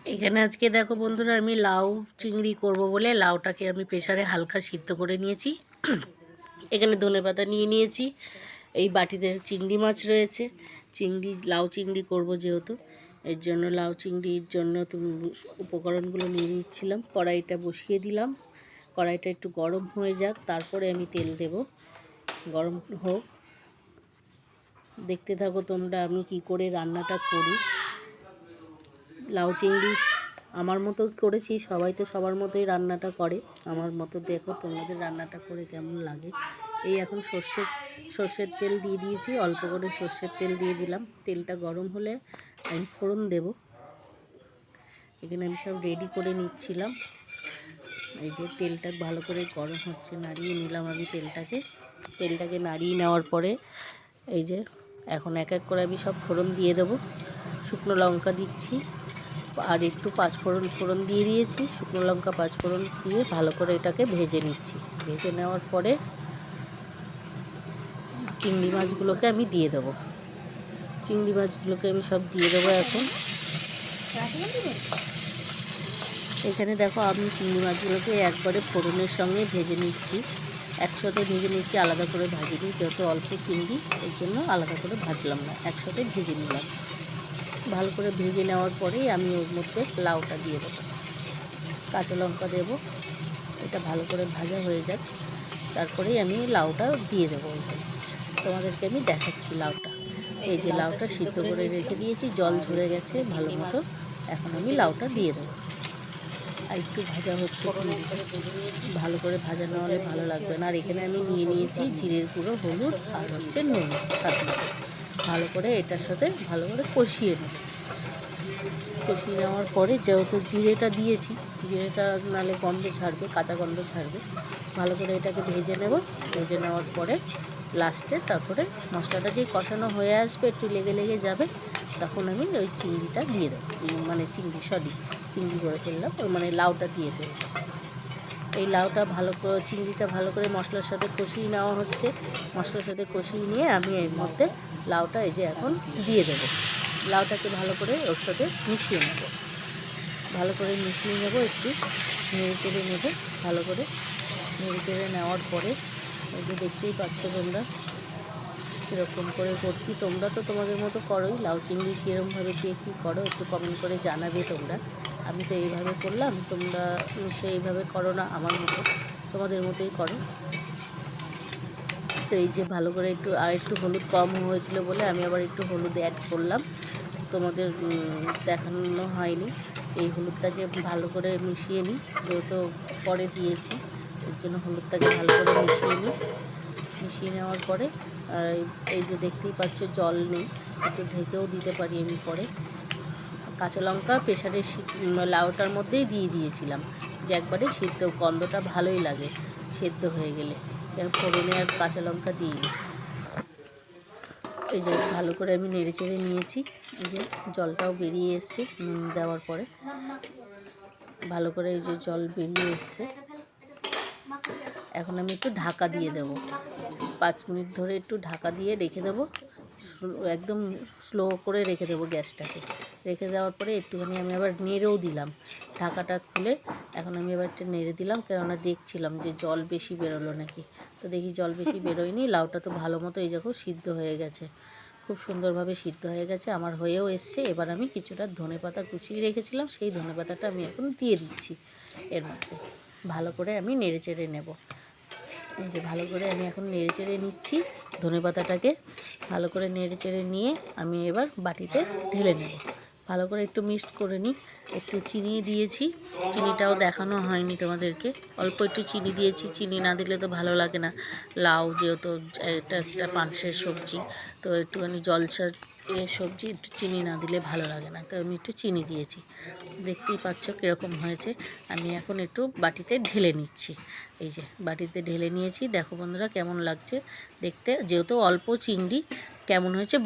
এখানে আজকে দেখো বন্ধুরা, আমি লাউ চিংড়ি করব বলে লাউটাকে আমি প্রেসারে হালকা সিদ্ধ করে নিয়েছি। এখানে ধনেপাতা নিয়ে নিয়েছি। এই বাটিতে চিংড়ি মাছ রয়েছে। লাউ চিংড়ি করব যেহেতু, এর জন্য লাউ চিংড়ির জন্য উপকরণগুলো নিয়ে নিচ্ছিলাম। কড়াইটা বসিয়ে দিলাম। কড়াইটা একটু গরম হয়ে যাক, তারপরে আমি তেল দেব। গরম হোক, দেখতে থাকো তোমরা আমি কি করে রান্নাটা করি। লাউ চিংড়ি আমার মতো করেছি, সবাই তো সবার মতোই রান্নাটা করে। আমার মতো দেখো তোমাদের রান্নাটা করে কেমন লাগে। এই এখন সর্ষের তেল দিয়ে দিয়েছি, অল্প করে সর্ষের তেল দিয়ে দিলাম। তেলটা গরম হলে আমি ফোড়ন দেব। এখানে আমি সব রেডি করে নিচ্ছিলাম। এই যে তেলটা ভালো করে গরম হচ্ছে, নাড়িয়ে নিলাম আমি তেলটাকে নাড়িয়ে নেওয়ার পরে এই যে এখন এক এক করে আমি সব ফোড়ন দিয়ে দেবো। শুকনো লঙ্কা দিচ্ছি, আর একটু পাঁচফোড়ন দিয়ে দিয়েছি। শুকনো লঙ্কা পাঁচফোড়ন দিয়ে ভালো করে এটাকে ভেজে নিচ্ছি। ভেজে নেওয়ার পরে চিংড়ি মাছগুলোকে আমি দিয়ে দেবো। চিংড়ি মাছগুলোকে আমি সব দিয়ে দেবো এখন। এখানে দেখো আমি চিংড়ি মাছগুলোকে একবারে ফোড়নের সঙ্গে ভেজে নিচ্ছি, একসাথে ভেজে নিচ্ছি, আলাদা করে ভাজিনি। যেহেতু অল্প চিংড়ি, এর জন্য আলাদা করে ভাজলাম না, একসাথে ভেজে নিলাম। ভালো করে ভেজে নেওয়ার পরেই আমি ওর মধ্যে লাউটা দিয়ে দেবো, কাঁচা লঙ্কা দেবো। এটা ভালো করে ভাজা হয়ে যাক, তারপরেই আমি লাউটা দিয়ে দেবো। তোমাদেরকে আমি দেখাচ্ছি লাউটা। এই যে লাউটা সিদ্ধ করে রেখে দিয়েছি, জল ঝরে গেছে ভালো মতো। এখন আমি লাউটা দিয়ে দেবো। আর একটু ভাজা হচ্ছে, ভালো করে ভাজা না হলে ভালো লাগবে না। আর এখানে আমি নিয়ে নিয়েছি জিরের গুঁড়ো, হলুদ আর হচ্ছে নুন, স্বাদ মতো। ভালো করে এটার সাথে ভালো করে কষিয়ে নেব। কষিয়ে নেওয়ার পরে যেহেতু জিরেটা দিয়েছি, জিরেটা নালে গন্ধ ছাড়বে, কাঁচা গন্ধ ছাড়বে। ভালো করে এটাকে ভেজে নেব। ভেজে নেওয়ার পরে লাস্টে তারপরে মশলাটা যেই কষানো হয়ে আসবে, একটু লেগে লেগে যাবে, তখন আমি ওই চিংড়িটা দিয়ে দেবো। চিংড়ি করে ফেললাম, মানে লাউটা দিয়ে ফেলব। এই লাউটা চিংড়িটা ভালো করে মশলার সাথে কষিয়ে নেওয়া হচ্ছে। মশলার সাথে কষিয়ে নিয়ে আমি এর মধ্যে লাউটা এই যে এখন দিয়ে দেবো। লাউটাকে ভালো করে ওর সাথে মিশিয়ে নেব। ভালো করে মিশিয়ে নেব, একটু নেড়ে চেড়ে নেব। ভালো করে নেড়ে চেড়ে নেওয়ার পরে এই যে দেখতেই পাচ্ছ তোমরা কীরকম করে করছি। তোমরা তো তোমাদের মতো করোই। লাউ চিংড়ি কীরকমভাবে কে কী করো একটু কমেন্ট করে জানাবে তোমরা। আমি তো এইভাবে করলাম, তোমরা নিশ্চয়ই এইভাবে করো না, আমার মতো তোমাদের মতোই করো। তো এই যে ভালো করে একটু হলুদ কম হয়েছিল বলে আমি আবার একটু হলুদ অ্যাড করলাম, তোমাদের দেখানো হয়নি। এই হলুদটাকে ভালো করে মিশিয়ে নিই, যেহেতু পরে দিয়েছি, এর জন্য হলুদটাকে ভালো করে মিশিয়ে নিই। মিশিয়ে নেওয়ার পরে এই যে দেখতেই পাচ্ছ জল নেই, একটু ঢেকেও দিতে পারি আমি পরে। কাঁচা লঙ্কা প্রেসারে লাউটার মধ্যেই দিয়ে দিয়েছিলাম, যে একবারে সিদ্ধ, গন্ধটা ভালোই লাগে সেদ্ধ হয়ে গেলে। ফোড়নে আর কাঁচা লঙ্কা দিইনি। এই যে ভালো করে আমি নেড়ে চেড়ে নিয়েছি। এই যে জলটাও বেরিয়ে এসছে নুন দেওয়ার পরে, ভালো করে এই যে জল বেরিয়ে এসছে। এখন আমি একটু ঢাকা দিয়ে দেব, 5 মিনিট ধরে একটু ঢাকা দিয়ে রেখে দেবো। একদম স্লো করে রেখে দেবো গ্যাসটাকে। রেখে দেওয়ার পরে একটুখানি আমি আবার নেড়েও দিলাম, ঢাকাটা খুলে এখন আমি এবার একটু নেড়ে দিলাম, কেননা দেখছিলাম যে জল বেশি বেরোলো নাকি। তো দেখি জল বেশি বেরোয়নি। লাউটা তো ভালো মতো এই দেখো সিদ্ধ হয়ে গেছে, খুব সুন্দরভাবে সিদ্ধ হয়ে গেছে, আমার হয়েও এসছে। এবার আমি কিছুটা ধনেপাতা কুচিয়ে রেখেছিলাম, সেই ধনেপাতাটা আমি এখন দিয়ে দিচ্ছি এর মধ্যে। ভালো করে আমি নেড়ে চেড়ে নেব। এই যে ভালো করে আমি এখন নেড়ে চেড়ে নিচ্ছি ধনেপাতাটাকে। ভালো করে নেড়ে চেড়ে নিয়ে আমি এবার বাটিতে ঢেলে নেব। ভালো করে একটু মিক্সড করে নিই। একটু চিনি দিয়েছি, চিনিটাও দেখানো হয়নি তোমাদেরকে। অল্প একটু চিনি দিয়েছি, চিনি না দিলে তো ভালো লাগে না। লাউ যেহেতু এটা একটা পাঁচের সবজি, তো একটুখানি জলসা সবজি, একটু চিনি না দিলে ভালো লাগে না, তো আমি একটু চিনি দিয়েছি। দেখতেই পাচ্ছ কীরকম হয়েছে। আমি এখন একটু বাটিতে ঢেলে নিচ্ছি। এই যে বাটিতে ঢেলে নিয়েছি, দেখো বন্ধুরা কেমন লাগছে দেখতে। যেহেতু অল্প চিংড়ি, কেমন হয়েছে